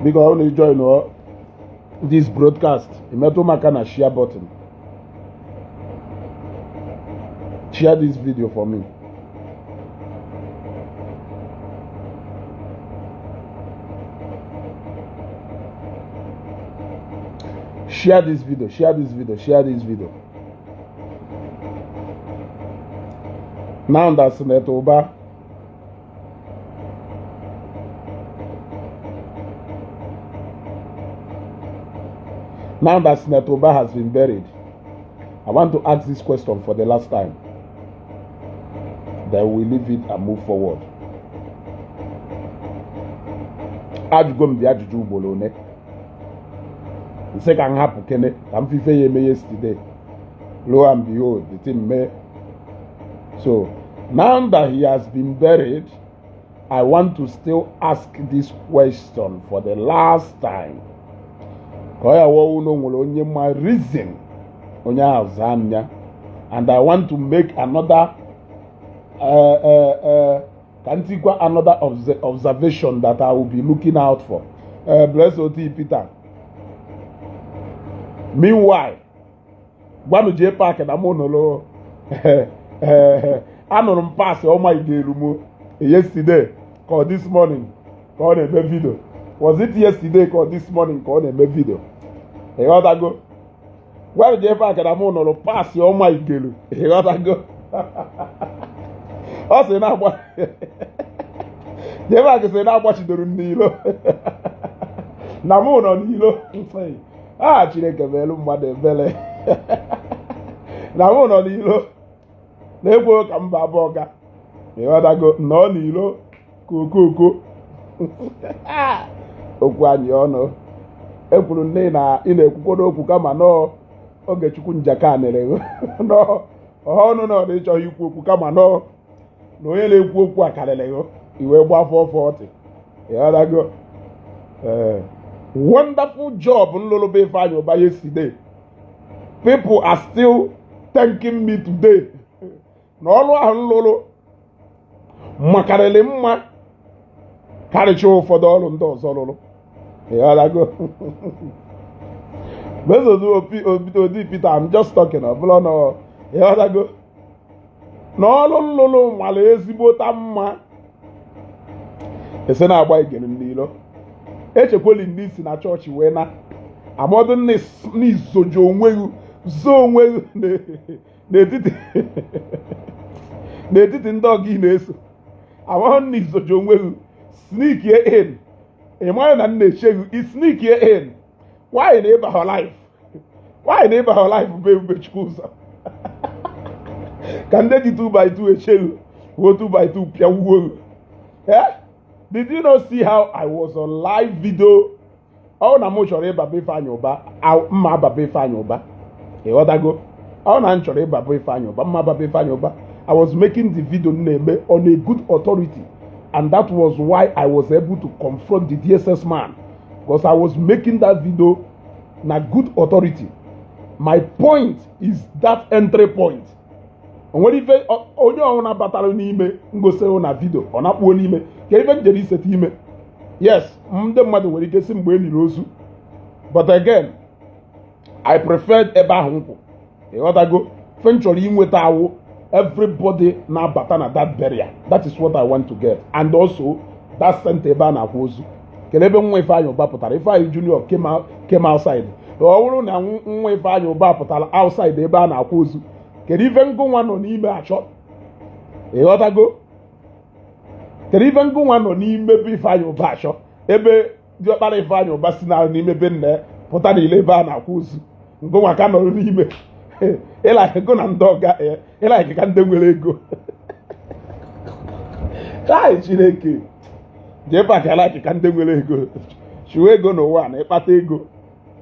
Because only join this broadcast. Imeto makana share button. Share this video for me. Share this video. Share this video. Share this video. Now that Senator Ụba has been buried, I want to ask this question for the last time. Then we leave it and move forward. Ajugom di ajuju ugboro one. Nse ka nhapụ kene ka mfife ya eme yesterday. Lo and behold, the thing may. So now that he has been buried, I want to still ask this question for the last time. My reason, and I want to make another observation that I will be looking out for. Bless O.T. Peter. Meanwhile, one Jpac and Amonolo. I know pass all my game yesterday or this morning. Called a video. Was it yesterday or this morning? Called a video. You got to go. Where Jpac and Amonolo pass all my game. You got to go. Also now what? Jpac say now what you do Nilo. Namono Nilo. Ah, Chineke velu mmadụ ebele. Namono Nilo. Na-ekwo ka mba abụọ ga ịghọtago nọ n'ilo kokoko okwu anyị ọnụ ekwuru nne na ị na-ekwukwodo okwu kama nọ oge chukwu njaka nere nọ ọnụ na ọ na-ịchọghị ikwu okwu kama nọ na onye na-ekwu okwu akarịrị iwe gbafọ 40 ịghọtago wonderful job nlụlụ be Ifeanyi Ụba yesterday. People are still thanking me today. N'ọlụ ahụ nlụlụ makarịrị mma karịcha ụfọdụ ọrụ ndị ọzọ lụrụ. Ịghọtago? Obi Peter, I'm just talking ọbụla nọ ịghọtago? N'ọlụ nlụlụ nwale ezigbo ta mma ese na-agba igere n'ilo. Echekweli ndị isi na chọọchị wee na amọdụ n'izojo onweghị zo onweghị n'etiti ndị ọgị na-eso amahụ nna izojo onweghị sneak in ịmara na nna echeghị i sneak in why na ịba her life bụ ebube chukwu ụzọ ka ndị ji 2x2 echeghị wo 2x2 pịawuo. Did you not see how I was on live video? Ọ na mụ chọrọ ịba be Ifeanyi Ụba mma ababe Ifeanyi Ụba ịghọtago. Ọ na m chọrọ ịba be Ifeanyi Ụba mma ababe Ifeanyi Ụba. I was making the video name on a good authority, and that was why I was able to confront the DSS man, because I was making that video na good authority. My point is that entry point. Onwere ife onye ọhụrụ na-abatara n'ime ngosiro na video ọ na-akpụo n'ime ka ife njere iseta ime. Yes, ndị mmadụ nwere ike si mgbe eniri ozu, but again I preferred ebe ahụ nkwụ ịghọtago. Fe nchọrọ inweta awụ everybody na-abata na that burial. That is what I want to get, and also that center ebe a na-akwa ozu. Kele ebe nwa Ifeanyi Ụba pụtara. Ifeanyi Junior came outside. Ọ bụrụ na nwa Ifeanyi Ụba pụtara outside ebe a na-akwa ozu, kedu ife ngụnwa nọ n'ime achọ ịghọtago. Kedu ife ngụnwa nọ n'ime be Ifeanyi Ụba achọ ebe diọkpara Ifeanyi Ụba si na n'ime be nne pụta n'ile ebe a na-akwa ozu. Ngụnwa ka nọrọ n'ime ịlaik ego na ndị ọga ịlaik ka ndị nwere ego. Chai Chineke Jpac ịlaik ka ndị nwere ego chiwe ego n'ụwa na ịkpata ego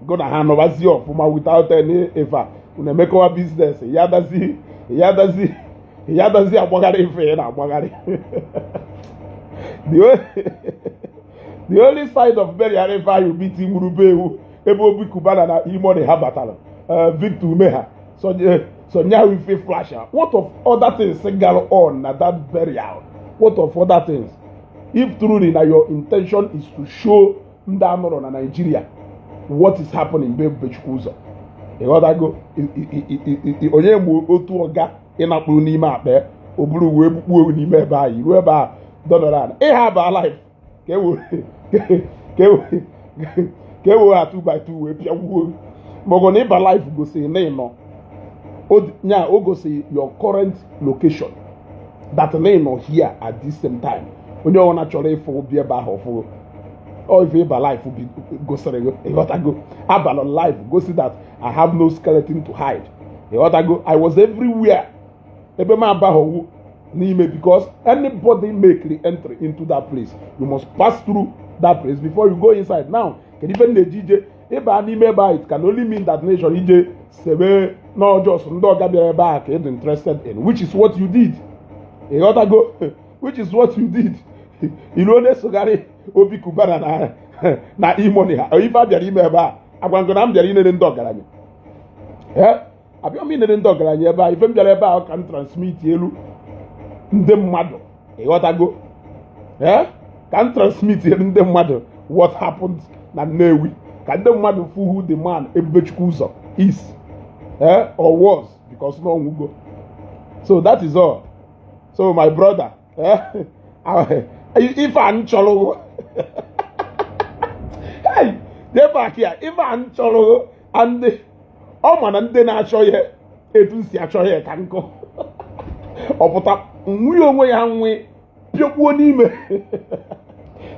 go na ha nọbazi ọfụma without any efa unu emekọwa business ya dazi agbagharị ife na agbagharị. The only side of burial Ifeanyi Ụba iti nwurube ewu ebe Obi Kubana na Imoni ha batara Victor Umeha so now ife flash. What of other things go on at that burial? What of other things? If truly now your intention is to show ndị anọrọ na Nigeria what is happening be Ebubechukwu ụzọ ịghọtago onye mgbe otu ọga ịnakpụrụ n'ime akpa o buru wee bukpuo n'ime ebe ahụ ruo ebe a dọdọrọ ana ịha ba life ka e were ha 2x2 wee pịagbuo maọbụ na ịba life gosiri na ịnọ nya o gosiri your current location that na ịnọ here at this same time onye ọbụla chọrọ ịfụ bi ebe ahụ ọfụ or if ịba life gosiri ịghọtago abalị life gosi that I have no skeleton to hide ịghọtago I was everywhere ebe m abaghọwu n'ime because anybody make the entry into that place you must pass through that place before you go inside now kedu ife na-eji ije ịba n'ime ebe ahụ it can only mean that nation ije sebe n'ọjọs ndị ọga bịara ebe ahụ ka ịdị interested in which is what you did ịghọtago which is what you did ilu onye sogharị obi kubana na imoni ha ife a bịara ime ebe a agwango na m bịara inere ndị ọgaranya abịa m inere ndị ọgaranya ebe a ife m bịara ebe a ka m transmit elu ndị mmadụ ịghọtago ka m transmit elu ndị mmadụ what happened na Nnewi ka ndị mmadụ fụ who the man Ebubechukwu ụzọ is or was because no nwugo so that is all so my brother ife a m chọrọ Jpac ya ife a m chọrọ ndị ọ ma na ndị na-achọ ya etu si achọ ya ka nkụ ọ pụta nwunye onwe ya nwe pịokpuo n'ime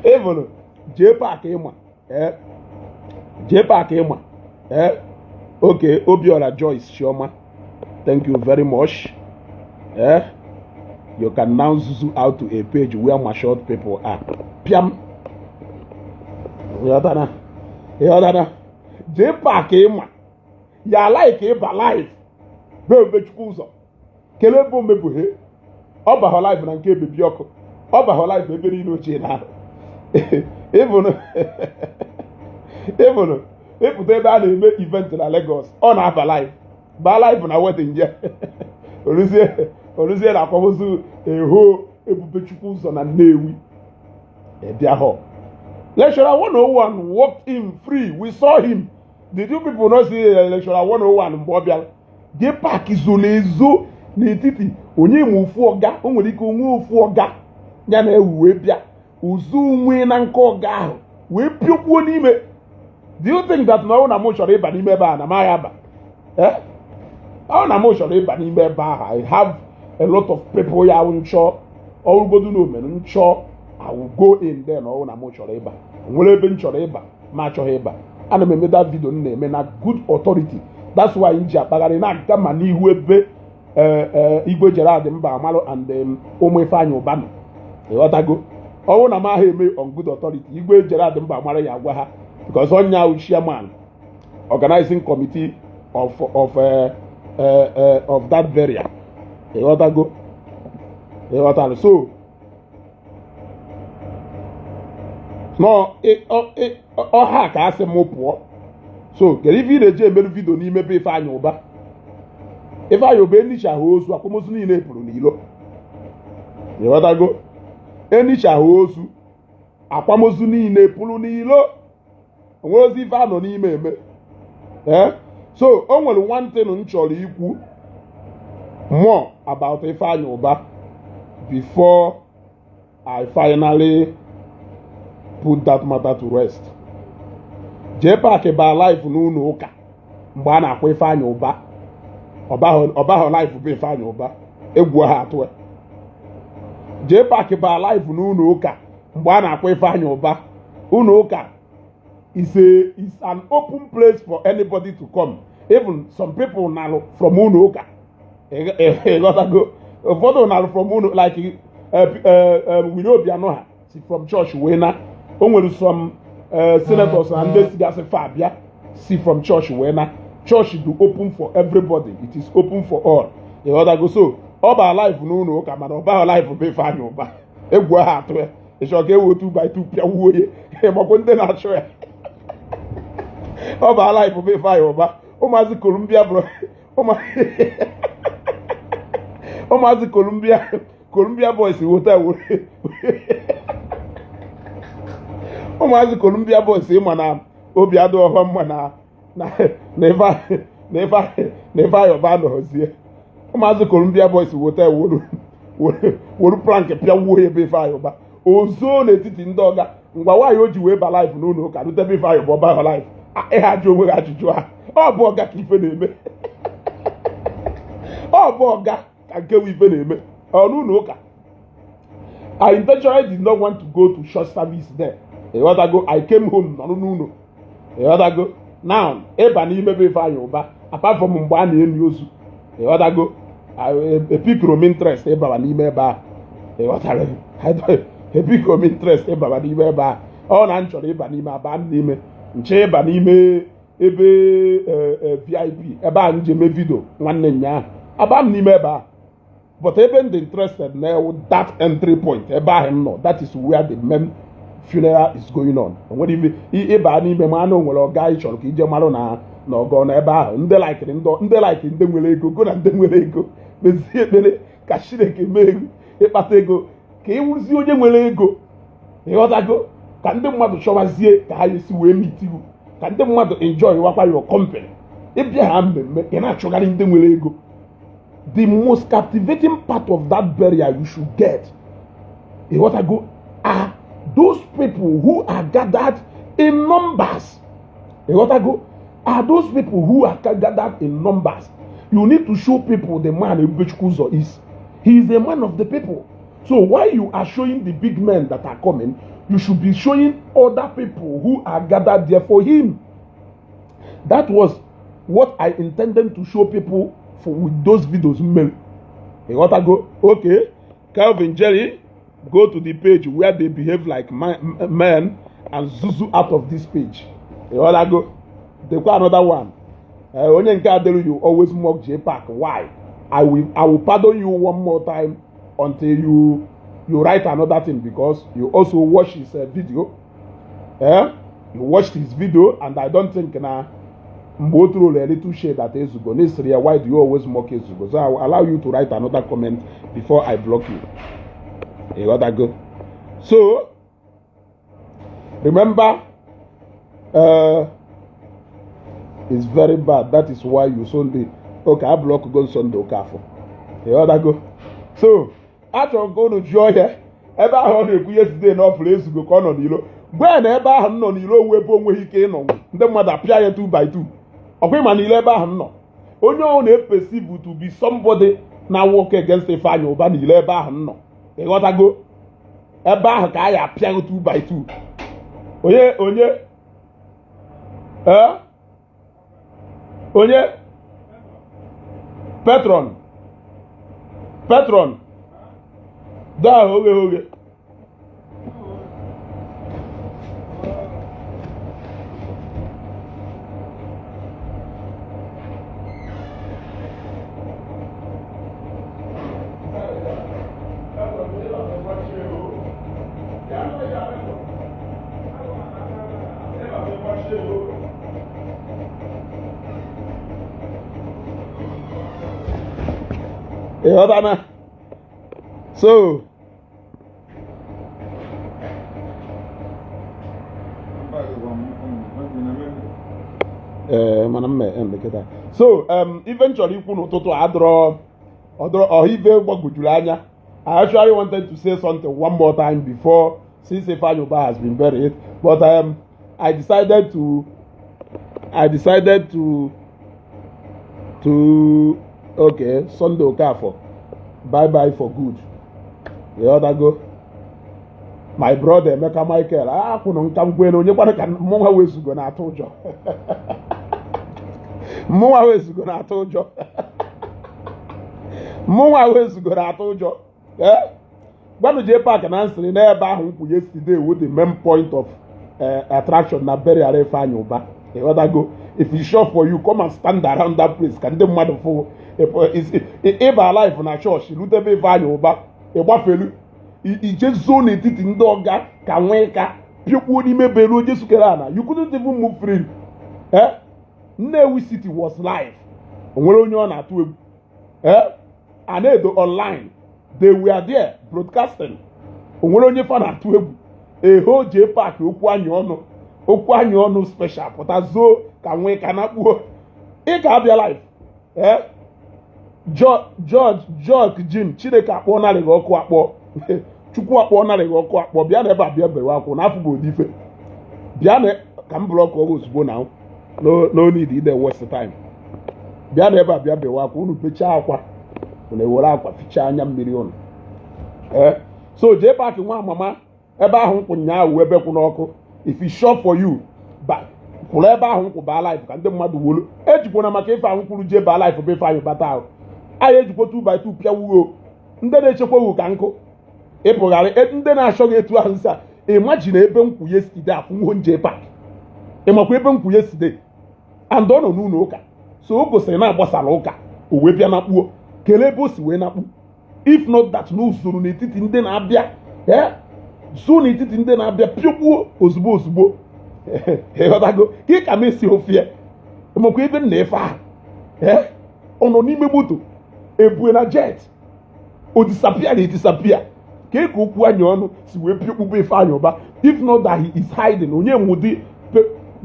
evụrụ Jpac ịma okay Obiora Joyce Chioma thank you very much you can now zoom out to a page where my short people are piam yodana Jpac ịma ya like ịba live be Ebubechukwu ụzọ kele ebe omebughe ọ bahọ live na nke ebebi ọkụ ọ bahọ live ebe niile ochie na ịbụnụ ịpụta ebe a na-eme event na Lagos ọ na-aba live baa live na wedding je oruzie na akwamozu eho Ebubechukwu ụzọ na Nnewi ebiahọ lecturer 101 walked in free we saw him. Did you people not see lecturer 101 mgbe ọ bịara Jpac zo n'ezo n'etiti onye ma ofu ọga o nwere ike onwe ofu ọga ya na-ewu wee bịa uzu nwe na nke ọga ahụ wee pịokpuo n'ime. Do you think that na ọ na m chọrọ ịba n'ime ebe a na m agha aba ọ na m chọrọ ịba n'ime ebe ahụ I have a lot of people ya nchọ ọrụgodu na omenu nchọ I will go in there na ọ na m chọrọ ịba nwere ebe m chọrọ ịba ma achọghị ịba ana m eme that video m na-eme na good authority that's why m ji akpagharị na-aga ma n'ihu ebe Igwe Gerald Mba Amalụ and ụmụ Ifeanyi Ụba nọ ịghọtago ọwụ na m ahụ eme on good authority Igwe Gerald Mba Amalụ ya agwa ha because onya chairman organizing committee of that burial ịghọtago so no ọha ka asị m pụọ so kedu ife ị na-eji emerụ vidio n'ime be Ifeanyi Ụba enichahụ ozu akwamozu niile pụrụ n'ilo ịghọtago enichahụ ozu akwamozu niile pụrụ n'ilo onwere ozi ife anọ n'ime eme so o nwere one thing m chọrọ ikwu more about Ifeanyi Ụba before I finally put that matter to rest. Jpac ba life n'ụlọ ụka mgbe a na-akwa Ifeanyi Ụba ọbahọ life bụ Ifeanyi Ụba egwu ha atụ Jpac ba life n'ụlọ ụka mgbe a na-akwa Ifeanyi Ụba ụlọ ụka is an open place for anybody to come even some people now from ụlọ ụka ụfọdụ now from ụlọ like we know Bianoha from church wee na o nwere some senators and ndị sigasị Fabia see from church wee na church do open for everybody it is open for all ịghọtago so ọ ba life n'ụlọ ụka mana ọ ba life bụ Ifeanyi Ụba egwu ha atụ ya ịchọ ka ewe 2x2 pịawuo ya makwa ndị na-achọ ya ọ ba life bụ Ifeanyi Ụba ụmụazị Columbia boys wota ụmụazị Columbia boys ịma na obi adịghị mma na Ifeanyi Ụba nọzie. ụmụazị Columbia boys weta wolu plank pịawuo ebe Ifeanyi Ụba ozo n'etiti ndị ọga ngwa nwaanyị o ji wee ba life n'ụlọ ụka rutebe Ifeanyi Ụba ọba life ịhaji onwe gị ajụjụ ha ọ bụ ọga ka ife na-eme ọ bụ ọga ka nke ife na-eme n'ụlọ ụka. I intentionally did not want to go to church service there. I came home n'ụlọ. Now ịba n'ime be Ifeanyi Ụba apart from mgbe a na-enyi ozu epikrom interest ịbara n'ime ebe a epikrom interest ịbara n'ime ebe a ọ na nchọrọ ịba n'ime aba n'ime nche ịba n'ime ebe VIP ebe a nje mee vidio nwanne nnyaa aba m n'ime ebe a but ebe ndị interested na that entry point ebe ahụ m nọ that is where the main funeral is going on. Onwere ife ịba n'ime ma na onwere ọga ị chọrọ ka ije marụ na ọgọ na ebe ahụ ndị like ndị nwere ego go na ndị nwere ego mezie ekpere ka Chineke mee ịkpata ego ka ịwụzie onye nwere ego ịghọtago ka ndị mmadụ chọwazie ka ha esi wee meet iwu ka ndị mmadụ enjoy wakwa your company ịbịa ha mmemme ị na-achọgharị ndị nwere ego. The most captivating part of that burial you should get ịghọtago are those people who are gathered in numbers. Are those people who are gathered in numbers. You need to show people the man Ebubechukwu is. He is a man of the people. So while you are showing the big men that are coming, you should be showing other people who are gathered there for him. That was what I intended to show people with those videos. Okay, Calvin Jerry, go to the page where they behave like men and zuzu out of this page. They got another one. Onye nke adelu, you always mock Jpac. Why? I will pardon you one more time until you write another thing, because you also watch his video. You watched his video, and I don't think na mbotro a little shade that Ezugo. Why do you always mock Ezugo? So I will allow you to write another comment before I block you. You got that go. So remember, it's very bad. That is why you Sunday. Okay, I block go Sunday Okafo. You got that go. So after go to joy here, ebe ahụ na-ekwu yesterday na ọfụrụ Ezugo ka ọ nọ n'ilo. Mgbe na ebe ahụ nọ n'ilo wepụ onweghị ike ịnọ ndị mmadụ apịa ya 2 by 2. Ọkwa ịma n'ilo ebe ahụ nọ. Onye ọ na-perceive to be somebody na work against Ifeanyi Ụba n'ilo ebe ahụ nọ. Ịghọtago ebe ahụ ka a ya apịa 2 by 2. Onye patron da oge so so eventually ikwu n'ụtụtụ adọrọ ọhive gbagwojuru anya. I actually wanted to say something one more time before, since Ifeanyi Ụba has been buried, but I decided to okay, Sunday Okafo, bye bye for good. The other go, my brother Emeka Michael, kwụnụ nka mgwenu onye kwara ka mụnwa wezugo na-atụ ụjọ. Mụnwa wezugo na-atụ ụjọ. Mụnwa wezugo na-atụ ụjọ. Gwanụ Jpac na nsịrị n'ebe ahụ nkwu yesterday with the main point of attraction na burial Ifeanyi Ụba. The other go, if it's sure for you, come and stand around that place. Can the mother for if alive na church, rutebe Ifeanyi Ụba, ịgbafelu ije zone etiti ndị ọga ka nwee ka pịokpuo n'ime belu Jesu kere ana. You couldn't even move free. Nnewi City was live. Onwere onye ọ na-atụ egwu. Anedo online, they were there broadcasting. Onwere onye fa na-atụ egwu. eho Jpac okwu anyị ọnụ special pụta zoo ka nwee ka na kpuo ị ga-abịa live George Jim Chineke akpọ narị gị ọkụ akpọ Chukwu akpọ narị gị ọkụ akpọ bịa n'ebe a bịa bewe akwụ n'afọ bụ odife bịa na ka m blọk ọrụ ozugbo na no need ide waste time bịa n'ebe a bịa bewe akwụ unu bechaa akwa unu ewere akwa fichaa anya mmiri unu so Jpac nwa amama ebe ahụ nkwụ nyaahụ ebe kwụ n'ọkụ if it's short for you kwụrụ ebe ahụ nkwụ baa life ka ndị mmadụ wolu ejikwana maka ife ahụ kwuru jee baa life bụ Ifeanyi Ụba ahụ anyị ejikwa 2x2 pịawuo ndị na-echekwa wu ka nkụ ịpụgharị ndị na-achọghị etu ahụ nsa imagine ebe nkwụ yesterday afụnwo Jpac ịmakwa ebe nkwụ yesterday and ọ nọ n'ụlọ ụka so o gosiri na-agbasara ụka o wee bịa nakpuo kelee ebe o si wee nakpu if not that n'usoro n'etiti ndị na-abịa so n'etiti ndị na-abịa pịọkwuo ozugbo ozugbo ịghọtago ka ị ka m esi ofie ịmakwa ebe nna efe ahụ ọ nọ n'ime moto ebue na jet o disappear na etisapia ka ị ka okwu anya ọnụ si wee pịọkpụkpọ Ifeanyi Ụba if not that he is hiding onye nwụdị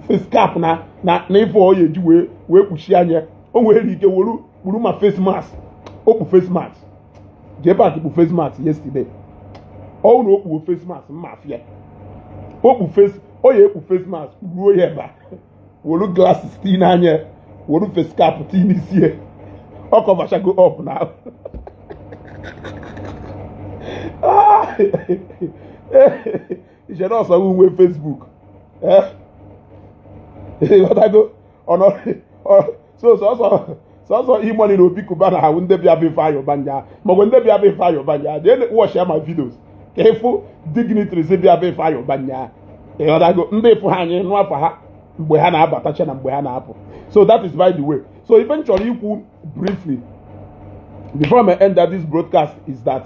face cap na ife ọ ya eji wee kpuchi anya o nwere ike wuru ma face mask okpu face mask Jpac kpu face mask yesterday ọ na okpu face mask mma afịa okpu face o ya ekpu face mask ruo ya ebe wolu glasses tii n'anya wolu face cap tii n'isi ọ kọvachago up na ije na ọsọ uwe Facebook ịghọtago sọsọ imoni na obi kuba na ahụ ndị bịa bụ Ifeanyi Ụba nya maọbụ ndị bịa bụ Ifeanyi Ụba nya jee watch my videos ka ịfụ dignitaries bịa bụ Ifeanyi Ụba nya ịghọtago ndị ịfụ ha anyị nụ afọ ha mgbe ha na-abatacha na mgbe ha na-apụ so that is by the way so ife m chọrọ ikwu briefly before I end this broadcast is that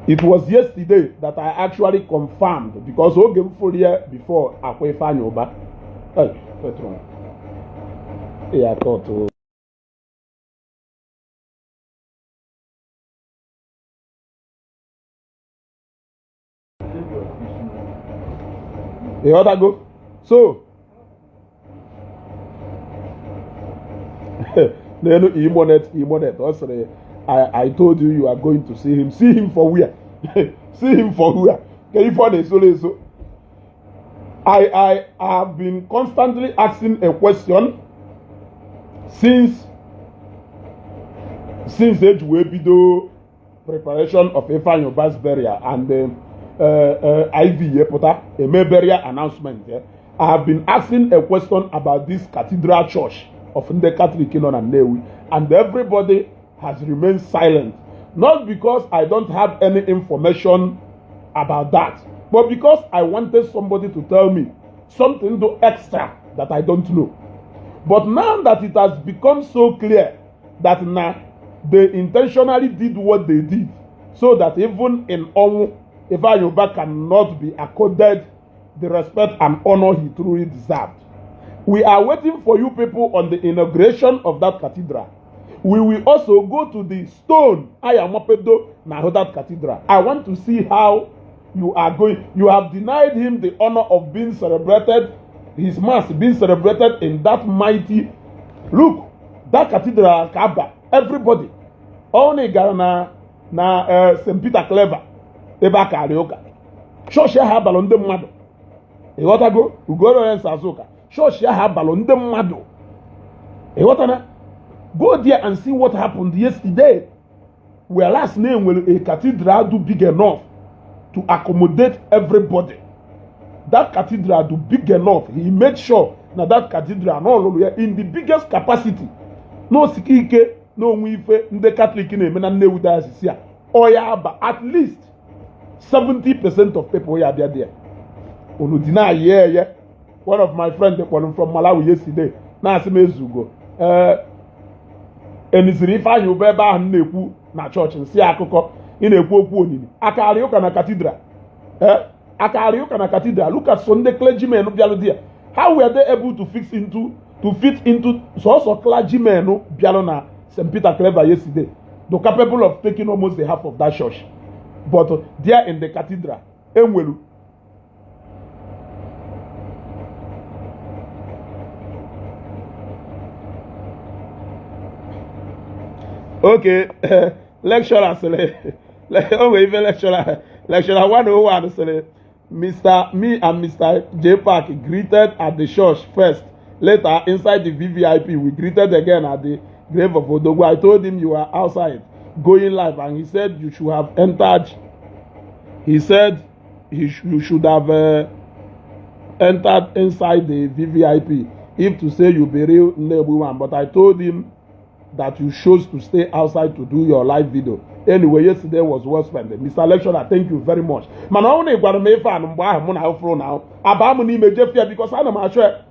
it was yesterday that I actually confirmed because oge m fụrụ ya before akwa Ifeanyi Ụba ịghọtago so n'elu imonet ọ sịrị I told you are going to see him for where see him for where ka ife ọ na-esoro eso I have been constantly asking a question since eji wee bido preparation of Ifeanyi Ụba's burial and IV yepụta eme burial announcement. I have been asking a question about this cathedral church of the Catholic nọ na Nnewi and everybody has remained silent, not because I don't have any information about that, but because I wanted somebody to tell me something extra that I don't know. But now that it has become so clear that they intentionally did what they did so that even in Ifeanyi Ụba cannot be accorded the respect and honor he truly deserved. We are waiting for you people on the inauguration of that cathedral. We will also go to the stone Ayamapedo na that cathedral. I want to see how you are going. You have denied him the honor of being celebrated, his mass being celebrated in that mighty. Look, that cathedral Kaaba, everybody. Only gara na St. Peter Clever. Ebe aka arịụka chọọchị ahụ abalụ ndị mmadụ ịghọtago ugoro ya Azuka chọọchị ahụ abalụ ndị mmadụ ịghọtana go there and see what happened yesterday whereas na enwere a cathedral do big enough to accommodate everybody. That cathedral do big enough. He made sure na that cathedral no in the biggest capacity no sikike no onwe ife ndị Catholic na-eme na Nnewi diocese a oya ba at least 70% of people here are there. Unu deny yeah. One of my friends from Malawi yesterday. Na asimezugo. Eniziri Ifeanyi Ụba ebe ahụ na-ekwu na church nsi akụkọ ị na-ekwu okwu onini. Akari ụka na cathedral. Akari ụka na cathedral. Look at Sunday clergymen bịalụ there. How were they able to fit into so clergymen bịalụ na St. Peter Clever yesterday? They're capable of taking almost the half of that church. But there in the cathedral, enwelu Okay, lecturer sele. Oh, even lecturer 101 sele. Me and Mr. Jpac greeted at the church first. Later, inside the VVIP, we greeted again at the grave of Odogwu. I told him you were outside going live, and he said you should have entered. He said you should have entered inside the VVIP if to say you be real Nnebuwan. But I told him that you chose to stay outside to do your live video. Anyway, yesterday was well spent. Mr. Lecturer, thank you very much. Man, I only got to make fun of my now. About me, Jeffia, because I'm not sure.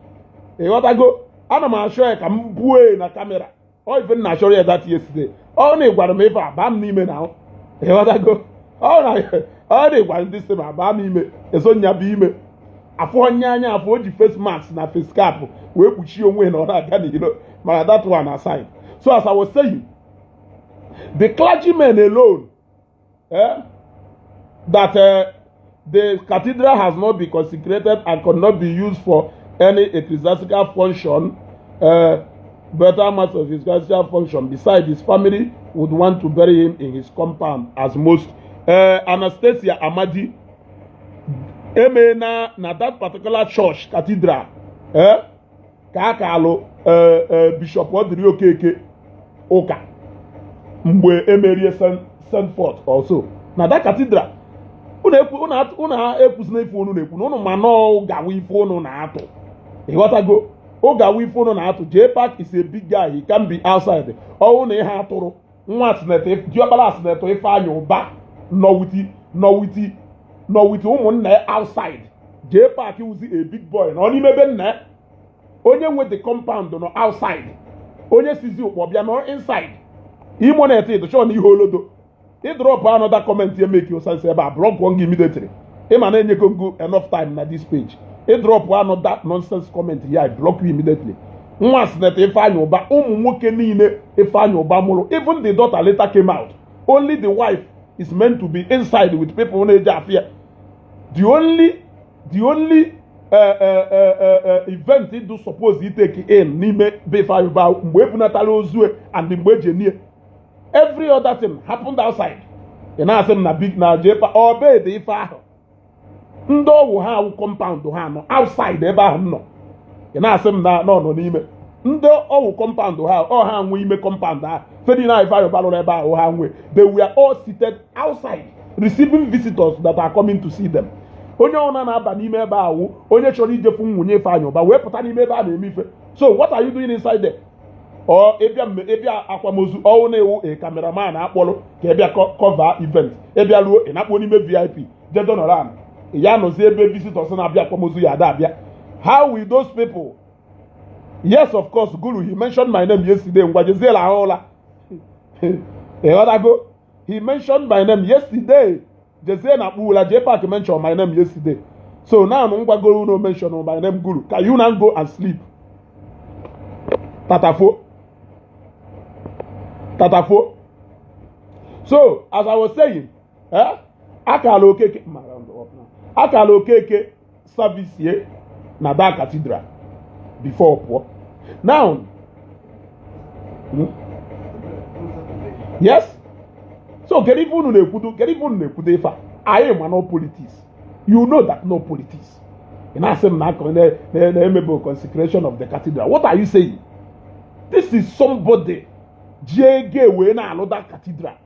What I go, I'm not sure I can buoy in a camera. Or even not sure that yesterday. Only got to make fun of me now. What I go, all right. All they want this time about me. It's on your beam. I found Yanya for the face mask na face cap. We put you win or that, you know. But that one aside. So as I was saying, the clergymen alone, that the cathedral has not been consecrated and could not be used for any ecclesiastical function, better mass of ecclesiastical function. Besides, his family would want to bury him in his compound as most. Anastasia Amadi, na that particular church cathedral, Kakalo, Bishop Odiri Okeke, Oka, Mwe Emery sent forth also. Now that cathedral, una epusne phone no mano gawi phone na ato. E what I go? O gawi phone na ato. Jpac is a big guy. He can be outside. O na ha atoro. Nwa asinete, diobala asinete Ifeanyi Ụba. No with ụmụnne outside. Jpac was a big boy. Na only maybe nne. Onye with the compound no outside. Onye sizi ukpobia no inside. Imo na ete show na ihe olodo. He drop another comment here make you sense about block one immediately. Him and then go enough time na this page. He drop another nonsense comment here, I block you immediately. Once that Ifeanyi Ụba ụmụ nwoke niile Ifeanyi Ụba mụrụ. Even the daughter later came out. Only the wife is meant to be inside with people who need affair. The only event he do suppose he take in Nime Ifeanyi Ụba mgbe ebunatala ozu and mgbe jenie. Every other thing happened outside. You know, I'm na big na Jpac obey the Ifeanyi. Ndo wo ha compound ha no outside ebe ahụ no. You know, I'm na no n'ime. Ndo owu compound ha o ha nwe ime compound ha. Fedi na Ifeanyi Ụba no ebe ahụ ha nwe. They were all seated outside receiving visitors that are coming to see them. Onye ona na aba n'ime ebe ahụ, onye chọrọ ijefu nwunye Ifeanyi Ụba wee pụta n'ime ebe a na-eme ife. So what are you doing inside there? Or ebia akwamozu ọ na-ewu a cameraman akpọrọ ka ebia cover event. Ebia luo ị na-akpọ n'ime VIP. Jedo noran. Ya nozi ebe visitors na-abịa akwamozu ya ada abịa. How will those people? Yes, of course, Guru, he mentioned my name yesterday. Ngwajezela ahola. He mentioned my name yesterday. Jpac mentioned my name yesterday. So now Guru no mention my name Guru. Can you now go and sleep? Tatafo. So as I was saying, Akalo Okeke service here na that cathedral before poor. Now, yes. So get even if I am no politics. You know that no politics. And I say the consecration of the cathedral. What are you saying? This is somebody J.G. Wena another cathedral.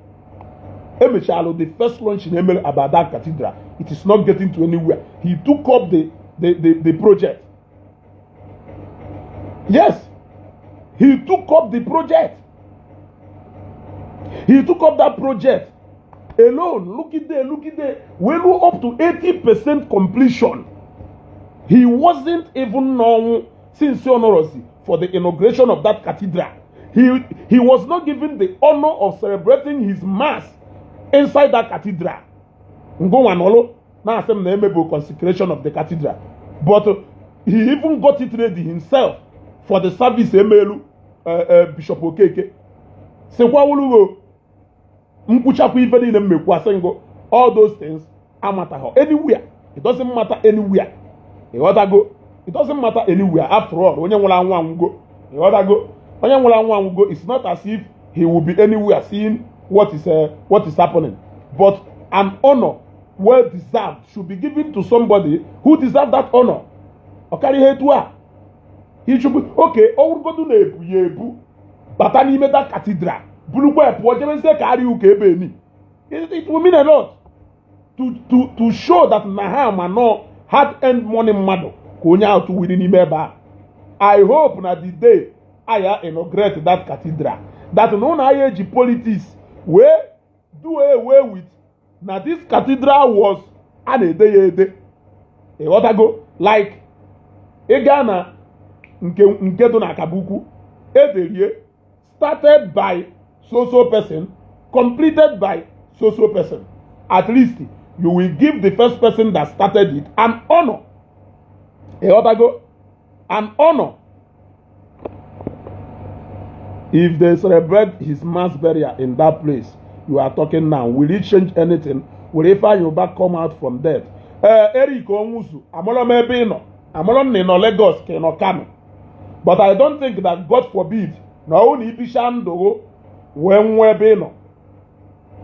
The first launch in email about that cathedral. It is not getting to anywhere. He took up the project. Yes. He took up the project. He took up that project alone. Look at there. We were up to 80% completion. He wasn't even known since honorously for the inauguration of that cathedral. He was not given the honor of celebrating his mass inside that cathedral. Now the consecration of the cathedral. But he even got it ready himself for the service emelu Bishop Okeke. All those things matter anywhere. It doesn't matter anywhere. It doesn't matter anywhere. After all, it's not as if he will be anywhere seeing what is happening. But an honor well deserved should be given to somebody who deserves that honor. Okari hetua. He should be okay. Orugodu na-ebu ya ebu. Bata n'ime that cathedral. Bulukwa epu ojebe se ka ari uka ebe ni. It will mean a lot to show that Nahama no had earned money mmadụ ka onye ahụ tụwiri n'ime ebe a. I hope na the day I inaugurate that cathedral that no na ya eji politics wee do away with na this cathedral was a na-ede ya ede. Ịghọtago like ị gaa na nke dị na Akabuku ederie started by so person completed by so person. At least you will give the first person that started it an honor. Ịghọtago an honor. If they celebrate his mass burial in that place you are talking now, will it change anything? Will Ifeanyi Ụba come out from death? Eric Onwuzu, amolom ebe ino, amolom ni no Lagos ke no Kano. But I don't think that, God forbid, na oni ibisha ndogo wenwe ebe ino.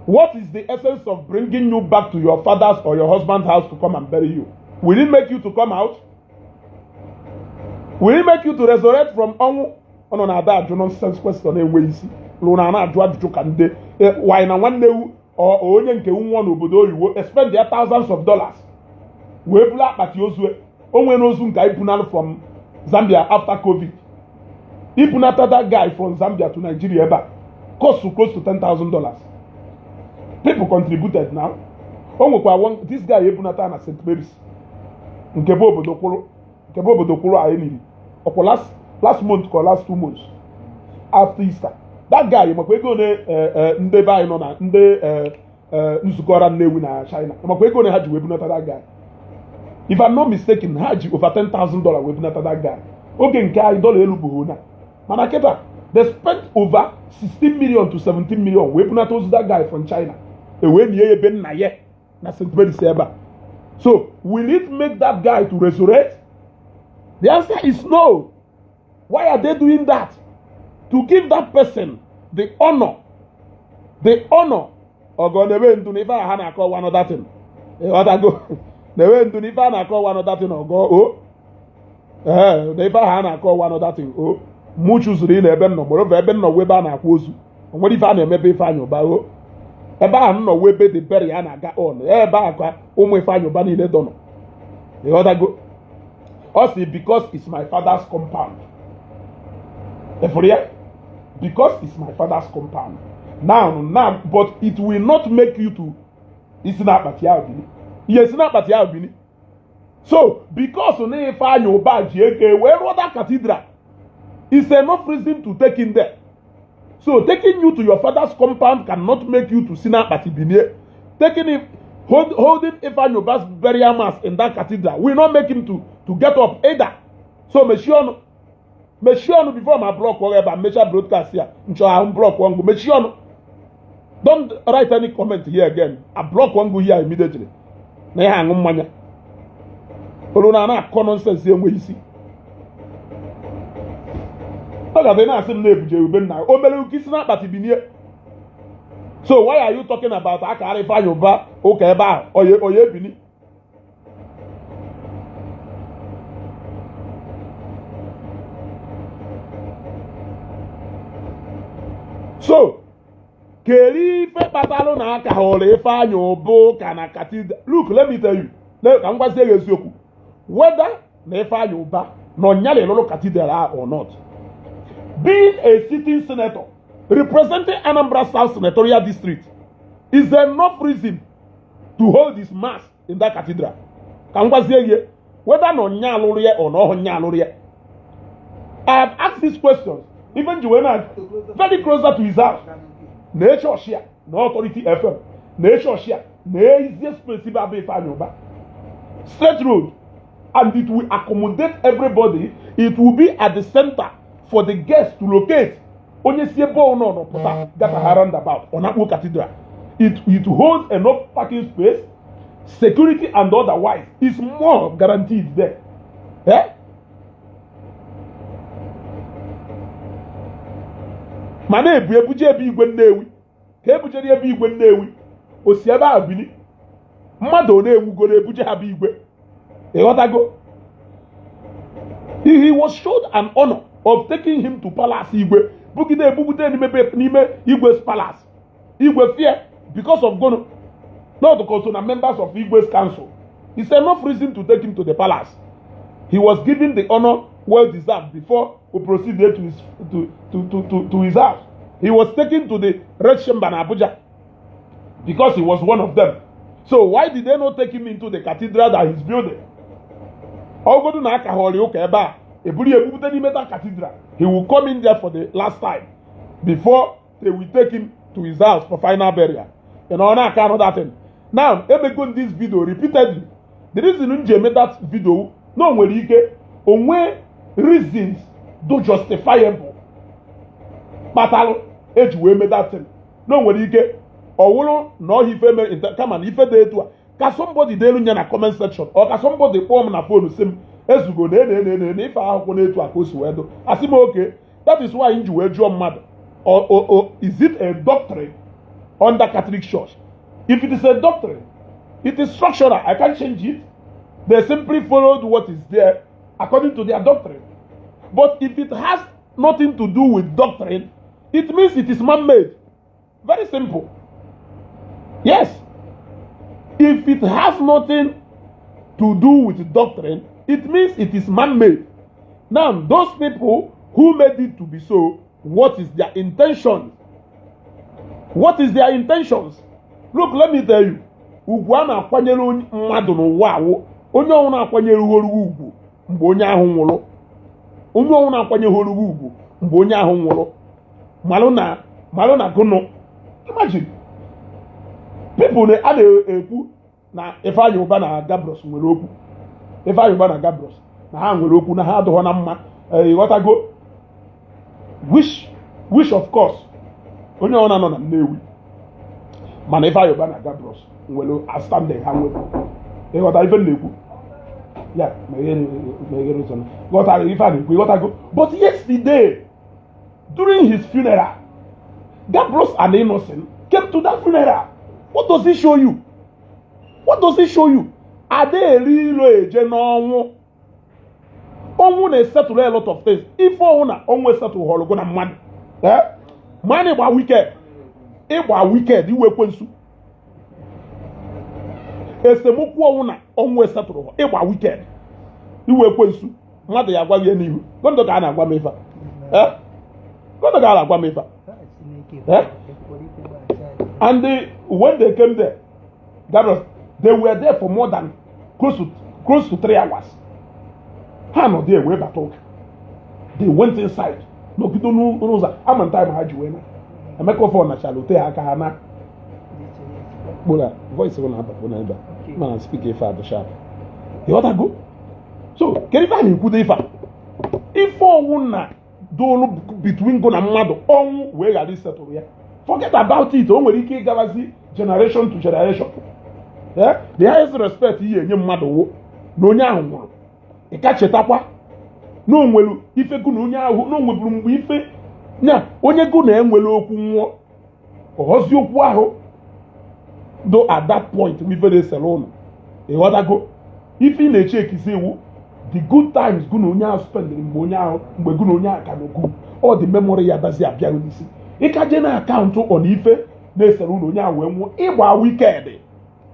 What is the essence of bringing you back to your father's or your husband's house to come and bury you? Will it make you to come out? Will it make you to resurrect from Onwu? Ono na ada aju nonsense question enwe isi. Luna na aju ajụjụ ka nde why na nwanne wu onye nke nwa n'obodo oyiwo spend their thousands of dollars wee bula akpati ozue onwe n'ozu nke ibunal from Zambia after COVID. Ibunata that guy from Zambia to Nigeria ebe cost close to $10,000. People contributed now. This guy ebunata na St. Mary's nke bo obodo kwuru anyị niri ọkwa last month or last 2 months after Easter. That guy makwa ego ne nde be anyị nọ na nde nzukọra Nnewi na China makwa ego ne ha ji wee bunata that guy. If I'm not mistaken, ha ji over $10,000 wee bunata that guy. Oge nke anyị dollar elu bụ na mana keta they spent over 16 million to 17 million wee bunata ozu that guy from China wee nie ebe nna ye na St. Mary's ebe. So will it make that guy to resurrect? The answer is no. Why are they doing that? To give that person the honor. The honor. Ogo newe ndu nifa ha na akọ one other thing. Otago. Newe ndu nifa na akọ one other thing ogo o. Nifa ha na akọ one other thing o. Mu chuzuri na ebe nno gboro ebe nno we ba na akwa ozu. Onwere ife a na-emebe Ifeanyi Ụba o. Ebe a nno we be the bury ha na-aga on. Ebe akwa ụmụ Ifeanyi Ụba niile dono. Otago. Also because it's my father's compound. Because it's my father's compound. Now, but it will not make you to. It's not Batiabini. Yes, not Batiabini. So, because Ifeanyi Ụba JK, where other cathedral is enough reason to take in there. So, taking you to your father's compound cannot make you to Sinat Batibini. Taking it, holding Ifeanyi Ụba's burial mass in that cathedral will not make him to get up either. So, Meshion before my block whatever measure broadcast here. Block one go. Meshion. Don't write any comment here again. I block one go here immediately. Na ya hang mmanya. Oluna na nonsense here we see. Oga be na asim na ebuje ube na. O mele ukisi na Batibini. So why are you talking about aka Ifeanyi Ụba oka ebe a oye bini? So, keri ife kpatalo na aka hole Ifeanyi Ụba ka na cathedral. Look, let me tell you. I'm going to say eziokwu. Whether na Ifeanyi Ụba no nyale lolo cathedral or not. Being a sitting senator representing Anambra South Senatorial District is enough reason to hold his mass in that cathedral. I'm going to say whether no nyalore or no nyalore. I have asked these questions. Even Joanna, very closer to his house. Nature share, no authority FM. Nature share, the easiest place to be Ifeanyi. Straight road, and it will accommodate everybody. It will be at the center for the guests to locate. Onye siebo no pota that a roundabout on Akpo Cathedral. It holds enough parking space, security and otherwise. It's more guaranteed there. ma na-ebu ebuje ebe Igwe Nnewi ka ebujere ebe Igwe Nnewi o si ebe ahụ bili mmadụ ọ na-enwugoro ebuje ha bụ Igwe ịghọtago. He was showed an honor of taking him to palace Igwe bugide ebugide n'ime Igwe's palace. Igwe fear because of Gono, not because of the members of Igwe's council. He said enough reason to take him to the palace. He was given the honor well deserved before we proceeded to his house. He was taken to the Red Chamber in Abuja because he was one of them. So why did they not take him into the cathedral that he's building? Cathedral. He will come in there for the last time before they will take him to his house for final burial. You know, I cannot that thing. Now, Ebekon this video repeatedly. The reason Nje made that video, no only reasons do justifiable. Battle age we made that thing. No or no he come and if they do. Can somebody there in the comment section or can somebody form na phone sim if I have to akosiwedo. Asimo okay. That is why you John mad. Or is it a doctrine under Catholic Church? If it is a doctrine, it is structural. I can't change it. They simply followed what is there according to their doctrine. But if it has nothing to do with doctrine, it means it is man-made. Very simple. Yes. If it has nothing to do with doctrine, it means it is man-made. Now, those people who made it to be so, what is their intention? What is their intentions? Look, let me tell you. Ugwu a na-akwanyere mmadụ n'ụwa awụ onye ọnwụ na-akwanyere horugo ugwu mgbe onye ahụ nwụrụ. Onye ọnwụ na-akwanyere horugo ugwu mgbe onye ahụ nwụrụ. Malụ na gụnụ. Imagine. People a na-ekwu na Ifeanyi Ụba na Gabros nwere okwu. Ifeanyi Ụba na Gabros na ha nwere okwu na ha adịghọ na mma. Ịghọtago? Wish of course. Onye ọ na-anọ na Nnewi. Mana Ifeanyi Ụba na Gabros nwere outstanding ha nwere. Ịghọta ife na-ekwu. Ya, meghere ụzọ. Ghọtara ife a na-ekwu, ịghọtago. But yesterday, during his funeral, Gabros and Innocent came to that funeral. What does it show you? What does it show you? Are they really eje n'ọnwụ? Ọnwụ na-esettle a lot of things. If ọnwụ esettle họrọgo na mmadụ. Man ịgba wicked. Ịgba wicked iwe ekwensu. Esemokwu ọnwụ na ọnwụ esettle ịgba wicked. Iwe ekwensu. Mmadụ ya agwa ya n'ihu. Gondo ka a na-agwa m ife. Gondo ka a na-agwa m ife. And when they came there, they were there for more than close to 3 hours. Ha no there way back talk. They went inside. No, you don't know. I'm on time. How you went? I make phone na chalote akana. Bola voice won't happen. Man speak if I sharp. You want to go? So can you find good if one do between go na mado on where are this settle here? Forget about it. Don't worry, galaxy generation to generation. Yeah, the highest respect here. You mado no nya. E catch etapa. No nwelu ife gu na onye ahụ no nweburu mgbe ife nya onye gu na enwele okwu nwụọ ohozi okwu ahụ do at that point we very salon e wadago ife na-eche ekisi iwu the good times gu na onye ahụ spend mgbe onye ahụ mgbe gu na onye aka no gu all the memory ya dazi abịa n'isi ịkaje na akaụntụ on ife na-esere ụlọ onye ahụ wee nwụọ ịgba weekend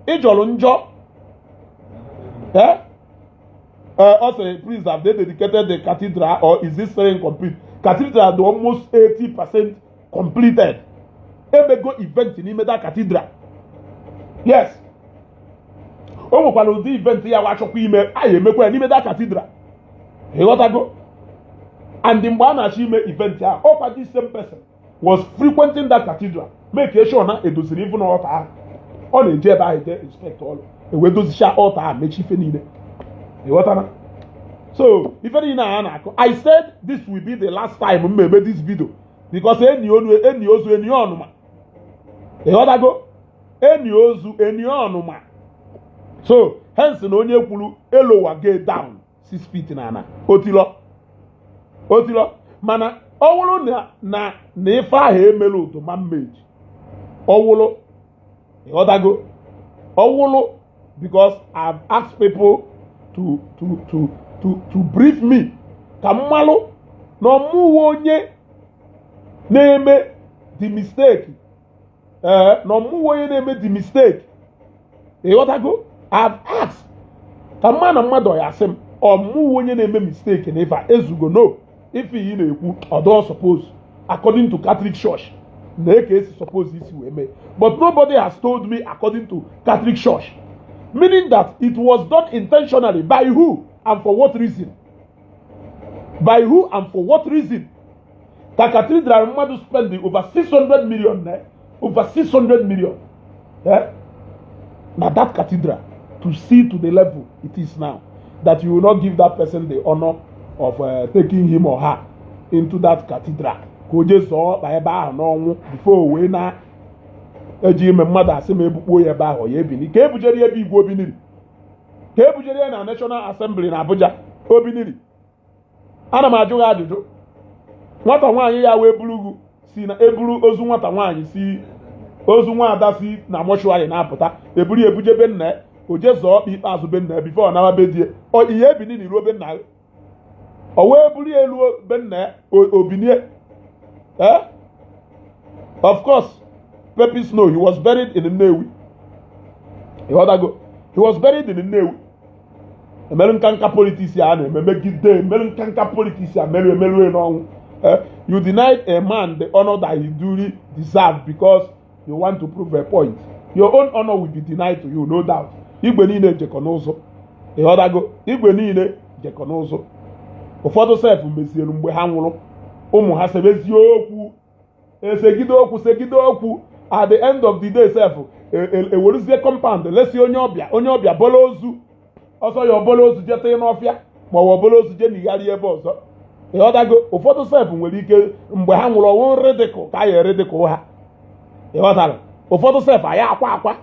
ịjọrọ njọ also, please, have they dedicated the cathedral or is this very incomplete? Cathedral is almost 80% completed. Ebego event in Imeda Cathedral. Yes. Oh, but the event here, watch your email. I am making Imeda Cathedral. You got to go. And the Mbana Shime event here, all but this same person was frequenting that cathedral. Make sure now it doesn't even altar. On a Jpac, they inspect all. And we do share altar, make you feel so, if I said this will be the last time we made this video because any onuma. So, hence no onye kwuru elowa get down 6 feet na ana. Otilo. Mana ọwụrụ na ife ahụ emere ụtụma mmeji ọwụrụ ịghọtago ọwụrụ because I've asked people to brief me ka mmalụ na ọmụwe onye na-eme the mistake na ọmụwe onye na-eme the mistake ịghọtago I've asked ka mma na mmadụ ya asị m ọmụwe onye na-eme mistake na ife ezugo no ife iyi na-ekwu ọdọ suppose according to Catholic Church na eke esi suppose isi wee mee but nobody has told me according to Catholic Church meaning that it was done intentionally by who and for what reason by who and for what reason ka cathedral mmadụ spending over 600 million over 600 million na that cathedral to see to the level it is now that you will not give that person the honor of taking him or her into that cathedral ka o jee zọọ ọkpa ebe ahụ n'ọnwụ before wee na eji ime mmadụ asị ma ebukpuo ya ebe ahụ ya ebili ka ebujere ebe Igbo obiniri ka ebujere ya na National Assembly na Abuja obiniri ana m ajụ ha ajụjụ nwata nwaanyị ya wee buru si na eburu ozu nwata nwaanyị si ozu nwaada si na mọshụarị na-apụta eburu ebuje be nna o jee zọọ ọkpa ikpeazụ be nna before nawa be die ihe ebiniri ruo be nna o wee buru elu be nna obinie of course Pepe Snow he was buried in Nnewi he was buried in Nnewi emere nkanka politics ya na-eme megide emere nkanka politics ya mere n'ọnwụ you denied a man the honor that he duly deserved because you want to prove a point your own honor will be denied to you no doubt igwe niile jekọ n'ụzọ igwe niile jekọ n'ụzọ ụfọdụ sef mezielu mgbe ha nwụrụ ụmụ ha sebezie okwu segide okwu at the end of the day sef eweruzie compound lesi onye ọbịa bọla ozu ọsọ ya ọbọla ozu jeta n'ọfịa ma ọ ọbọla ozu je n'igharị ebe ọzọ ịghọtago ụfọdụ sef nwere ike mgbe ha nwụrụ ọnwụ redịkụ ka a ya eredịkụ ha ịghọtara ụfọdụ sef anyị akwa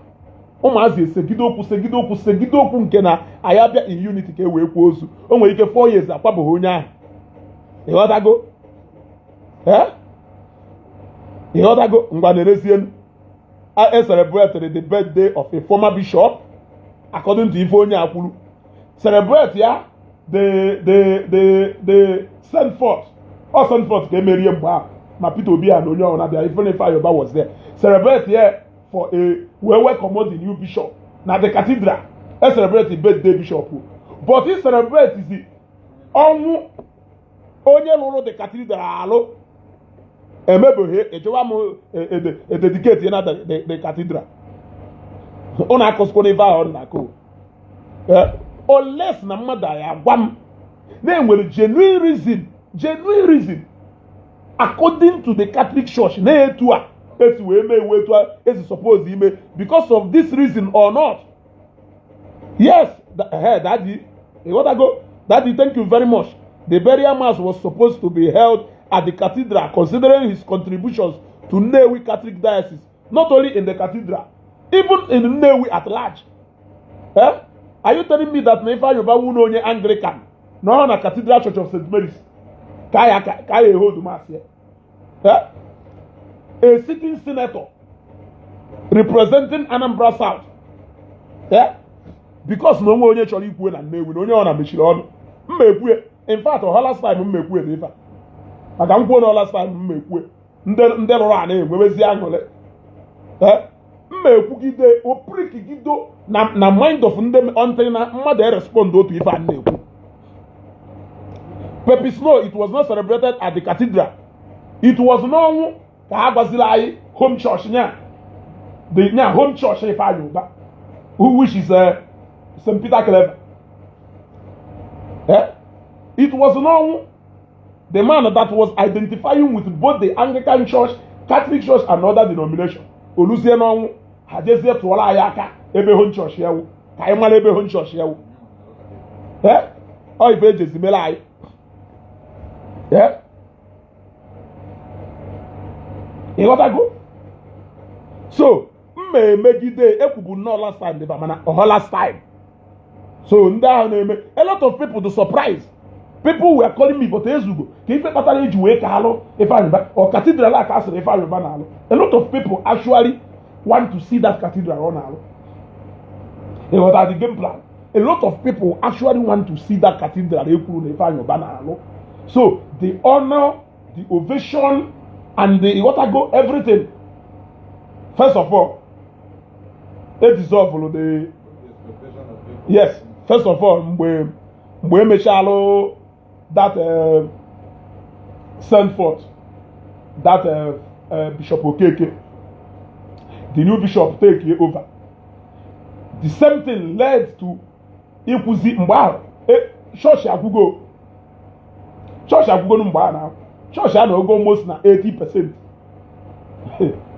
ụmụazị segide okwu nke na anyị abịa in unity ka e wee kwuo ozu o nwere ike 4 years akwabeghị onye ahụ ịghọtago ngwa na-erezie celebrated the birthday of a former bishop according to ife onye akwuru celebrate ya the send forth ka emerie mgbe ahụ ma Peter Obi na onye ọrụ na-abịa Ifeanyi Ụba was there celebrate ya for a welcome the new bishop na the cathedral celebrate the birthday bishop but he celebrate the ọnwụ onye lụrụ the cathedral alụ emebeghe echewa m dedicate na the cathedral ọ na-akọsikwa n'ebe ahụ na-akụ unless na mmadụ ya gwa m na-enwere genuine reason according to the Catholic Church na-etu a esi wee mee ewu etu a esi suppose ime because of this reason or not. Yes, Daddy, Daddy, thank you very much. The burial mass was supposed to be held at the cathedral, considering his contributions to Nnewi Catholic Diocese, not only in the cathedral, even in Nnewi at large. Are you telling me that Ifeanyi Ụba wụ onye Anglican no na Cathedral Church of St. Mary's kaya hold mass here? A sitting senator representing Anambra South, because no one onye chọrọ ikwu na Nnewi na onye ọ na mechiri ọnụ mma ekwu. In fact, last time mma ekwu n'ife maka nkwu na last time mma ekwu ndị lụrụ a na-enwebezi aṅụle mma ekwugide oprikigido na mind of ndị ọntị na mmadụ respond otu ife a na-ekwu. Pepe Snow, it was not celebrated at the cathedral. It was n'ọnwụ ka ha gwaziri anyị home church the home church Ifeanyi Ụba, which is St. Peter Clever. It was n'ọnwụ the man that was identifying with both the Anglican Church, Catholic Church and other denomination. Oluzie n'ọnwụ ha jezie tụọrọ anyị aka ebe home church ya wụ ka anyị mara ebe home church ya wụ. Ọ ife ejezi mere anyị. Ịghọtago? So mma emegide ekwubu nnọọ last time dịba mana ọha last time. So ndị ahụ na-eme a lot of people to surprise people were calling me, but Ezugo, if Ifeanyi Ụba or cathedral like us, Ifeanyi Ụba na-alụ. A lot of people actually want to see that cathedral on alụ. It was at the game plan. A lot of people actually want to see that cathedral Ifeanyi Ụba na-alụ. So the honor, the ovation, and the everything. First of all, it is all for the yes. First of all, we mechalo that send forth that Bishop Okeke, the new bishop take over. The same thing led to Ikuzi Mba. Church Agugo now. Church had almost na 80%.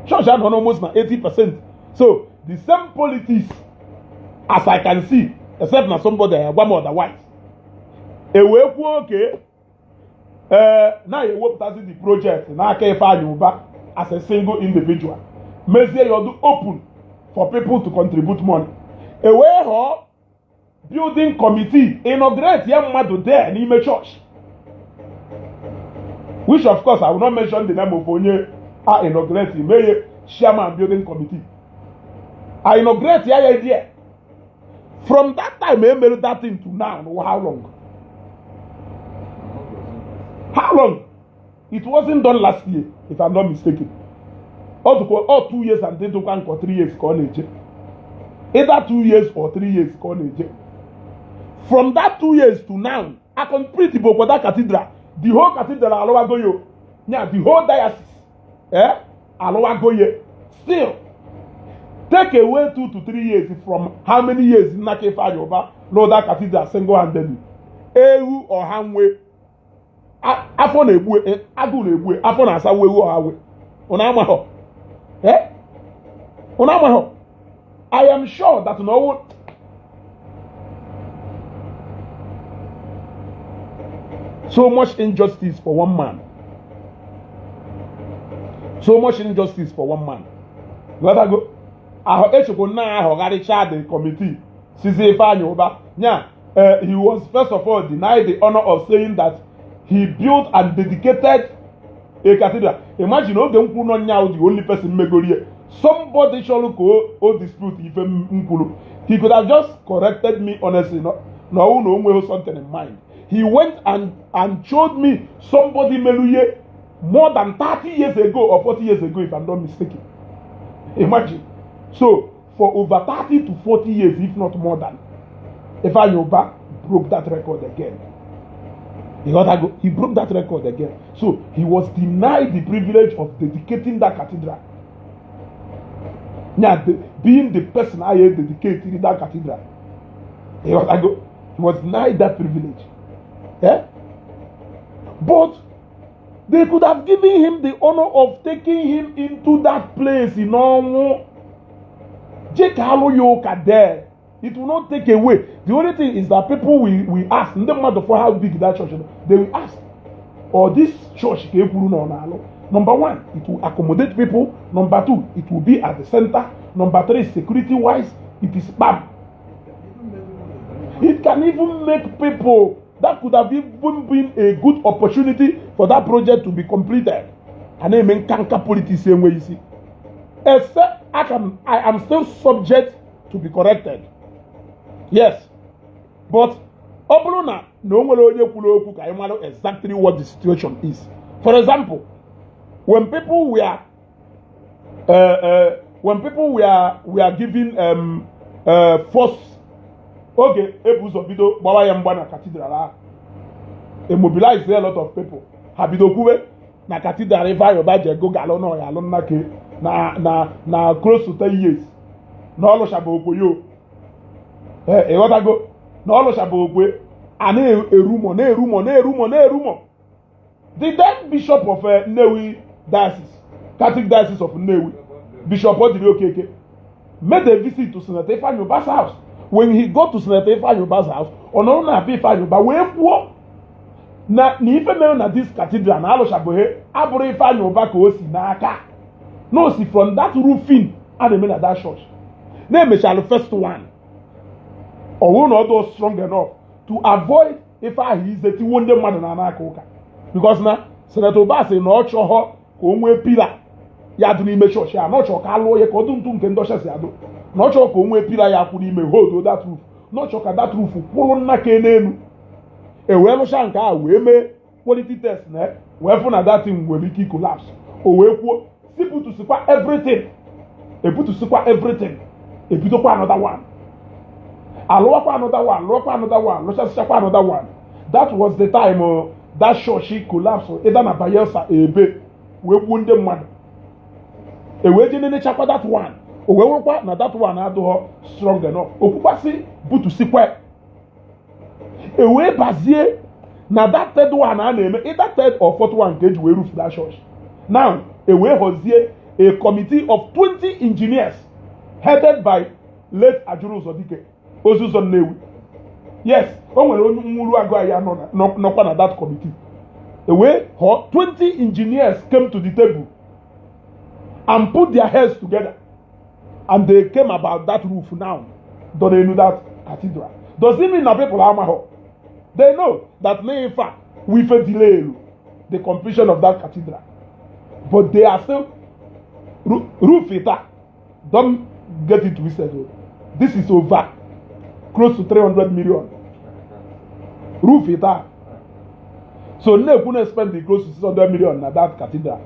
Church had almost na 80%. So the same politics, as I can see, except na somebody one more otherwise. Okay. Now you work as the project. Now Ifeanyi Ụba as a single individual. Measure you open for people to contribute money. Building committee inaugurate young madu there in Ime church. Which of course I will not mention the name of Onye I inaugurate May chairman building committee. I inaugurate the idea. From that time I made that thing to now. How long? How long? It wasn't done last year, if I'm not mistaken. All 2 years and then to one for 3 years college. Either 2 years or 3 years college. From that 2 years to now, I complete that cathedral. The whole cathedral Aloha Goyo. Yeah, the whole diocese. Aloha Goye. Still, take away 2 to 3 years from how many years in Nake Ifeanyi no that cathedral single-handedly. Ewu or Hamwe. Afọ na-egbu agụ na-egbu afọ na-asa wewu ọhawe ụna amaghọ. I am sure that no so much injustice for one man. So much injustice for one man. Let I go. The committee. He was first of all denied the honor of saying that he built and dedicated a cathedral. Imagine the only person Megorie. Somebody shall go dispute if he could have just corrected me honestly. No something in mind. He went and showed me somebody Meluye more than 30 years ago or 40 years ago, if I'm not mistaken. Imagine. So for over 30 to 40 years, if not more than, Ifeanyi Ụba broke that record again. He broke that record again. So he was denied the privilege of dedicating that cathedral. Now, being the person I dedicated that cathedral, he was denied that privilege. But they could have given him the honor of taking him into that place. There. It will not take away. The only thing is that people will ask, no matter for how big that church is, they will ask, or this church, number one, it will accommodate people. Number two, it will be at the center. Number three, security wise, it is spam. It can even make people, that could have even been a good opportunity for that project to be completed. And then make canker politics same way you see. Except I am still subject to be corrected. Yes, but exactly what the situation is. For example, when people were given force, okay, Ebuzobido Bawayambana Cathedral, immobilized a lot of people. Habidokuwe na Cathedral Ifeanyi Ụba go galono ya alonna ke na close to 10 years. No lo shabokoyo. What go? No lo shabokwe. And a rumor. The then Bishop of Nnewi Diocese, Catholic Diocese of Nnewi, Bishop Okeke, made a visit to Senator Ifeanyi Ụba's house. When he got to Senator Ifeanyi Ụba's house, Onoruna Ifeanyi Ụba wee na ife na this cathedral na alo shabohe aburu Ifeanyi Ụba ka o si n'aka. No, see from that roofing and the men at that church. They may shall the first one. Or will not go strong enough to avoid ife ahụ ize tiwo ndị mmadụ na n'aka ụka because na Senator Ụba sị na ọ chọghọ ka o nwee pila ya dị n'ime chọọchị a na ọ chọrọ ka alụọ ya ka ọ dị ntụ nke ndị ọcha si adụ na ọ chọrọ ka o nwee pila ya kwụ n'ime hold that roof na ọ chọrọ ka that roof kwụrụ nnake n'elu wee lụcha nke a wee mee quality test na wee fụ na that thing nwere ike collapse o wee kwuo siputusikwa everything ebutusikwa everything ebidokwa another one alụwakwa another one lụọkwa another one lụchasịchakwa another one. That was the time that church collapse ịda na Bayelsa ebe wee gbuo ndị mmadụ wee je nenechakwa that one o wee nwekwa na that one adịghọ strong enough okwukwasị butusikwa wee bazie na that third one a na-eme either third or fourth one nke eji wee roof that church. Now wee hozie a committee of 20 engineers headed by late Ajuru Uzodike Ozuzo Nnewi. Yes, o nwere onye nwuru agụ ya nọkwa na that committee. Wee 20 engineers came to the table and put their heads together and they came about that roof now done that cathedral. Does it mean that people are maho? They know that Neifa we delay the completion of that cathedral, but they are still roof it up. Don't get it twisted. This is over close to 300 million. Roof it up. So no couldn't spend the close to 600 million at that cathedral.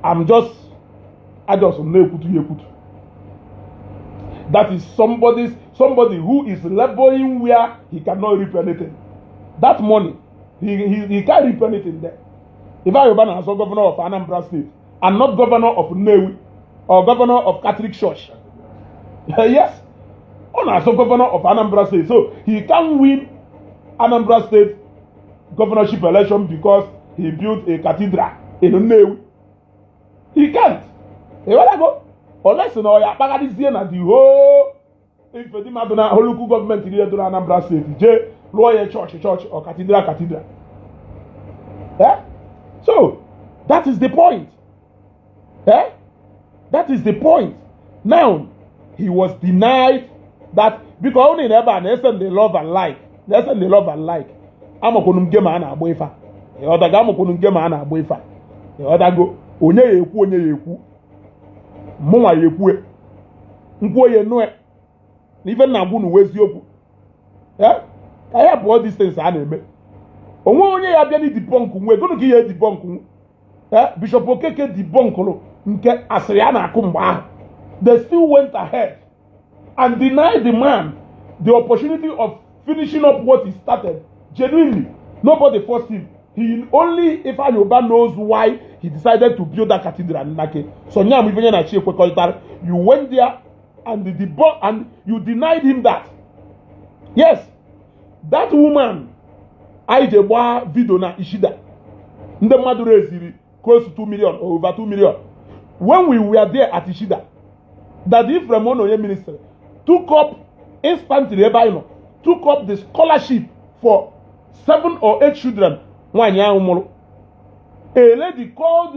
I just that is somebody who is laboring where he cannot reap anything. That money, he can't reap anything there. Ifeanyi Ụba is governor of Anambra State and not governor of Nnewi or governor of Catholic Church. Yes, also governor of Anambra State. So he can't win Anambra State governorship election because he built a cathedral in Nnewi. He can't. Unless you know ya pagadizie na the whole if the Madonna local government in the Anambra State, J lawyer church or cathedral. Eh? So that is the point. Eh? That is the point. Now he was denied that because only never and listen the love and like. Listen the love and like. I'm a konum game ana agboifa. The other gamo konum game ana agboifa. The other go onye yeku. Mwa yekwe nkwo ye no even na bu no wezi okwu eh ka ya all these things a na-eme onwe onye ya bịa ni debunk nwe gonu ka ya debunk Bishop Okeke debunk lo nke asịrị a na-akụ mgbe ahụ. They still went ahead and denied the man the opportunity of finishing up what he started. Genuinely, nobody forced him. He only Ifeanyi Ụba knows why he decided to build that cathedral in Nake. So now you went there and you denied him that. Yes, that woman, Ijebwa video na Ishida, the Madure is close to 2 million or over 2 million. When we were there at Ishida, that Ifrem Onoye ministry took up instantly, took up the scholarship for 7 or 8 children. A lady called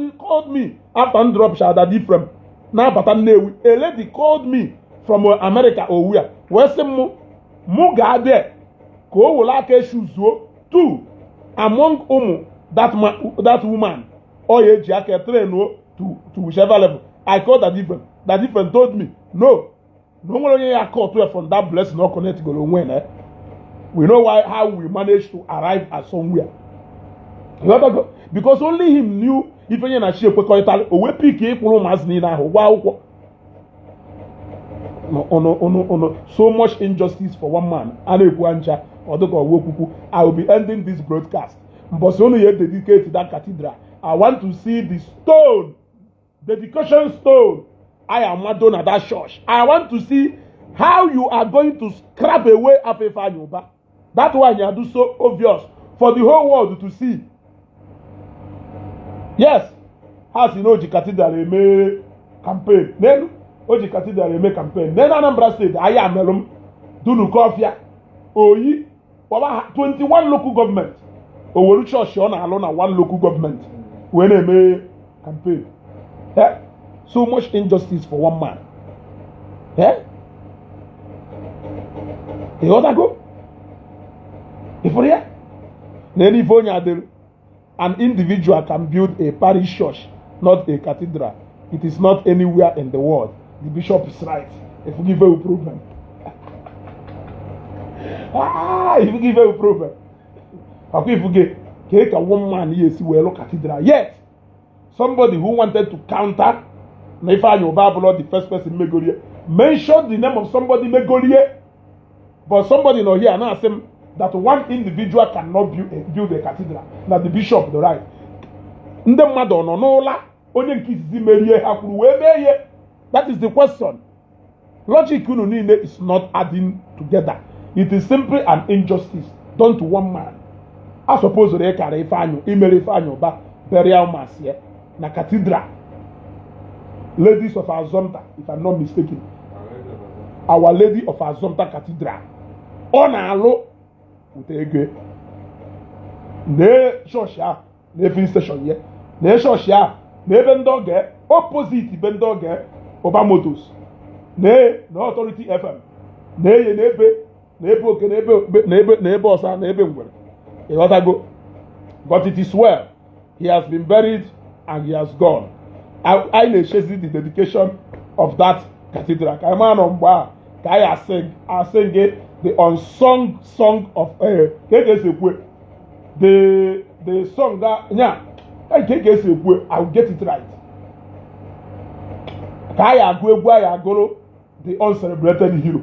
me after drop shadow different. Now, but a lady called me from America or where? Where's some Muga there? Go like a shoes two among that woman or a jacket train to whichever level. I called that different. That different told me no one I called to from that blessing or connect go when we know how we managed to arrive at somewhere. Because only him knew if any na shape we pick so much injustice for one man. I will be ending this broadcast. But only you dedicate to that cathedral. I want to see the stone, dedication stone. I am Madonna at that church. I want to see how you are going to scrap away Ifeanyi Ụba. That's why you do so obvious for the whole world to see. Yes, as you know, the cathedral may campaign. Then, the cathedral may campaign. Then, Anambra State, I am Melum, Dunu Kofia, Oyi, 21 local government. Oworu Church, alone, one local government. When they may campaign. Eh? So much injustice for one man. Eh? You ought to go? If for here? An individual can build a parish church, not a cathedral. It is not anywhere in the world. The bishop is right. If you give a problem. If you give a problem. If you get one man, yes, you will look cathedral. Yet, somebody who wanted to counter Ifeanyi Ụba, the first person Megolie, mentioned the name of somebody Megolie, but somebody not here now saying that one individual cannot build a cathedral. Now the bishop the right. That is the question. Logic is not adding together. It is simply an injustice done to one man. I suppose they carry Ifeanyi Ụba burial mass here na cathedral. Ladies of Azomta, if I'm not mistaken. Our Lady of Azomta Cathedral. On alo utege. Ne church ya, ne filling station here. Ne church ya, ne bendoge opposite bendoge Oba Motors. Ne no Authority FM. Ne nebe oke nebe osa nebe ngwere. You got to go. But it is well. He has been buried and he has gone. I chase the dedication of that cathedral. I sing the unsung song of the song that I will get it right. The uncelebrated hero.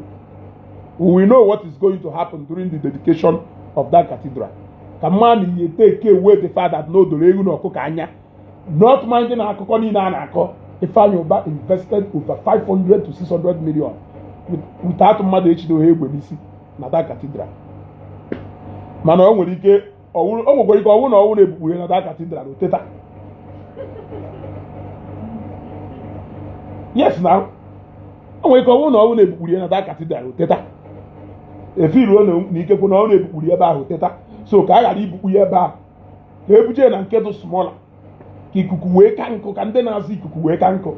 We know what is going to happen during the dedication of that cathedral. Kamani ye take away the fact that no Doregu no Kokanya. Not minding Akoko ni na Anako. Ifeanyi Ụba invested over 500 to 600 million without mother HDO Hebwenisi na that cathedral. Mana o nwere ike ọwụ na ọwụ na-ebukpure na that cathedral oteta. Yes now. O nwere ike ọwụ na ọwụ na-ebukpure na that cathedral oteta. Efiruo na ike kwụ na ọ na-ebukpure ebe ahụ oteta. So ka a ghara ibukpu ya ebe ahụ. Ka ebuje na nke dị smaller. Ka ikuku wee ka nkụ ka ndị na-azụ ikuku wee ka nkụ.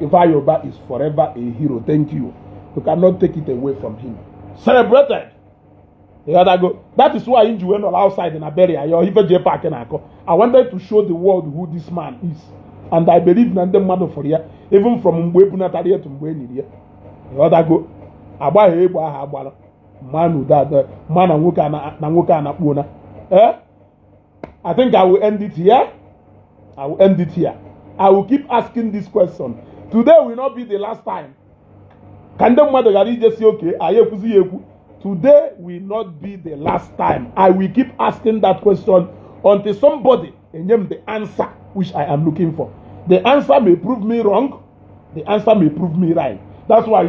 Ifeanyi Ụba is forever a hero. Thank you. You cannot take it away from him. Celebrated. You gotta go. That is why Inji went all outside in a burial. Your Jpac and I wanted to show the world who this man is. And I believe in the man for here. Even from Mwe Bunataria to Mwe Nidia. You gotta go. Aba Hebo Habala. Man that man and Namuka Napuna. I think I will end it here. I will keep asking this question. Today will not be the last time. Can the mother just say okay? Today will not be the last time. I will keep asking that question until somebody name the answer which I am looking for. The answer may prove me wrong. The answer may prove me right. That's why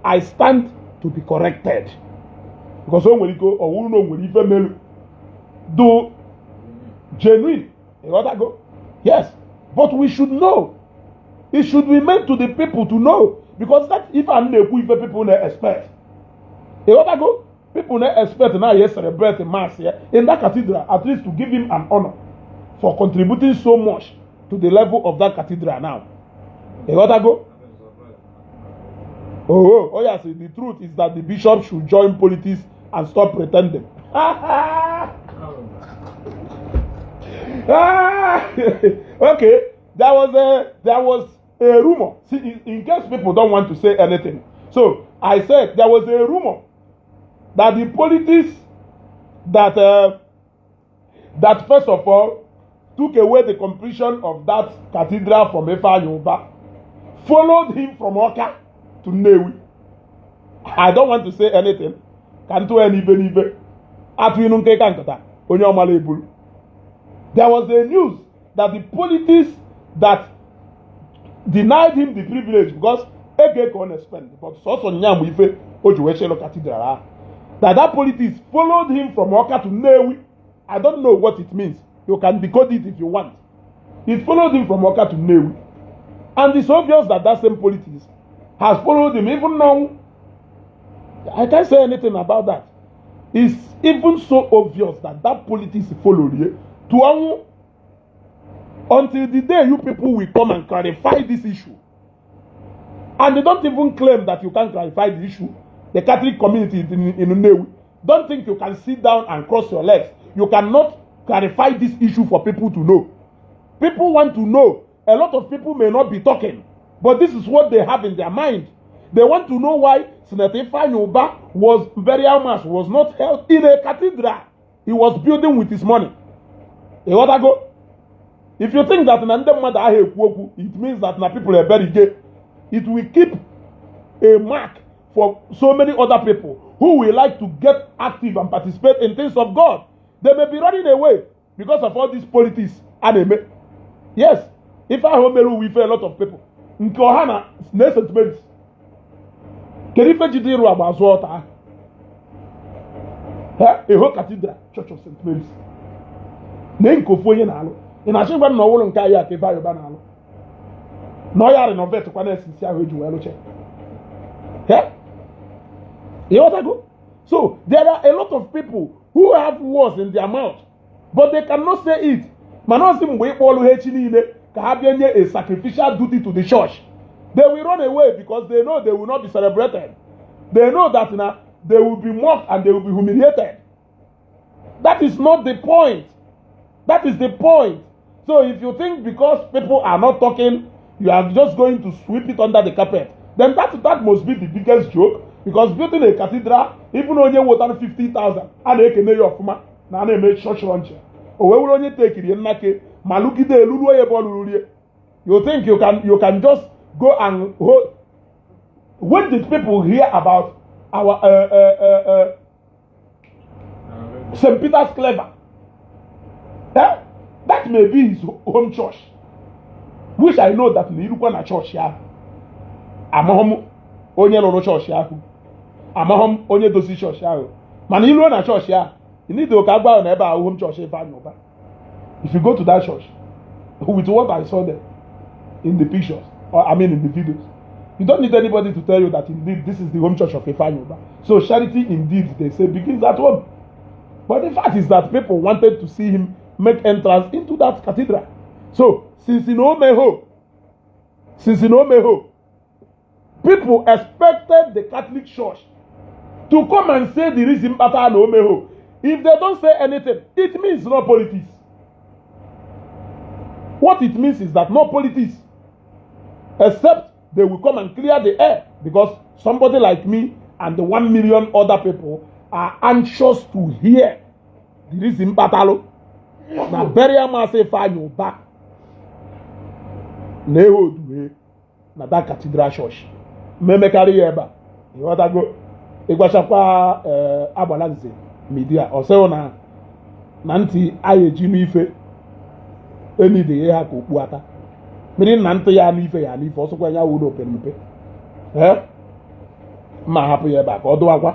I stand to be corrected. Because when we go, or we know when even do genuine, you got to go. Yes, but we should know. It should be meant to the people to know. Because that if I know if people not expect, you got to go. People not expect now. Yes, celebrate the mass here in that cathedral at least to give him an honor for contributing so much to the level of that cathedral now. You got to go. Oh yes, the truth is that the bishop should join politics and stop pretending. Okay, there was a rumor. See, in case people don't want to say anything, so I said there was a rumor that the politics that first of all took away the completion of that cathedral from Ifeanyi Ụba followed him from Oka to Newi. I don't want to say anything. Can't do any believe. There was a news that the politics that denied him the privilege because Ege can spend, but also Nyam Ife Ojuwechelo Cathedral. That politics followed him from Oka to Newi. I don't know what it means. You can decode it if you want. It followed him from Oka to Newi. And it's obvious that that same politics has followed him even now. I can't say anything about that. It's even so obvious that that politics followed you to until the day you people will come and clarify this issue. And they don't even claim that you can clarify the issue. The Catholic community in Unewi, don't think you can sit down and cross your legs. You cannot clarify this issue for people to know. People want to know. A lot of people may not be talking, but this is what they have in their mind. They want to know why Senator Ifeanyi Ụba burial mass was not held in a cathedral he was building with his money. You want to go? If you think that it means that people are very gay, it will keep a mark for so many other people who will like to get active and participate in things of God. They may be running away because of all these politics. Yes, if I home with a lot of people. Nkohana St. Mary's. Kerife Jidiru Abazota. A whole cathedral, Church of St. Mary's. Nenko Foye Nalo. In a chamber no one kaya ke bayo banalo. No ya renovate kwa na sisi aho eju welo che. You want to go? So there are a lot of people who have words in their mouth, but they cannot say it. Manosi mwe polu hechi niile ka ha bienye a sacrificial duty to the church. They will run away because they know they will not be celebrated. They know that now they will be mocked and they will be humiliated. That is not the point. That is the point. So if you think because people are not talking, you are just going to sweep it under the carpet, then that must be the biggest joke. Because building a cathedral, even though you water 50,000, and they can of ma, now they make church launch. Or we will only take it in Nake, Maluki de Lulu. You think you can just go and hold? When did people hear about our St. Peter's Clever? That may be his home church. Which I know that Nirukwana church here. Amahom onye loro church here. Amahom onye dosi church here. Man, you na church here. You need to go on ebe home church Ifeanyi Ụba. If you go to that church, with what I saw there in the pictures, or I mean in the videos, you don't need anybody to tell you that indeed this is the home church of Ifeanyi Ụba. So charity indeed, they say, begins at home. But the fact is that people wanted to see him make entrance into that cathedral. So, since in Omeho, people expected the Catholic Church to come and say the reason pattern Omeho. If they don't say anything, it means no politics. What it means is that no politics, except they will come and clear the air, because somebody like me and the 1 million other people are anxious to hear the reason pattern. Na burial mass Ifeanyi Ụba na ehodu na that cathedral church memekari eba iwatago igwachakwa agbalanze media osewo na nti ayeji n'ife enide ya ka okpu aka mmiri na ntị ya n'ife ya n'ife ọsọkwa ya wo no open mpe ma hapụ ya eba ka ọ dụwakwa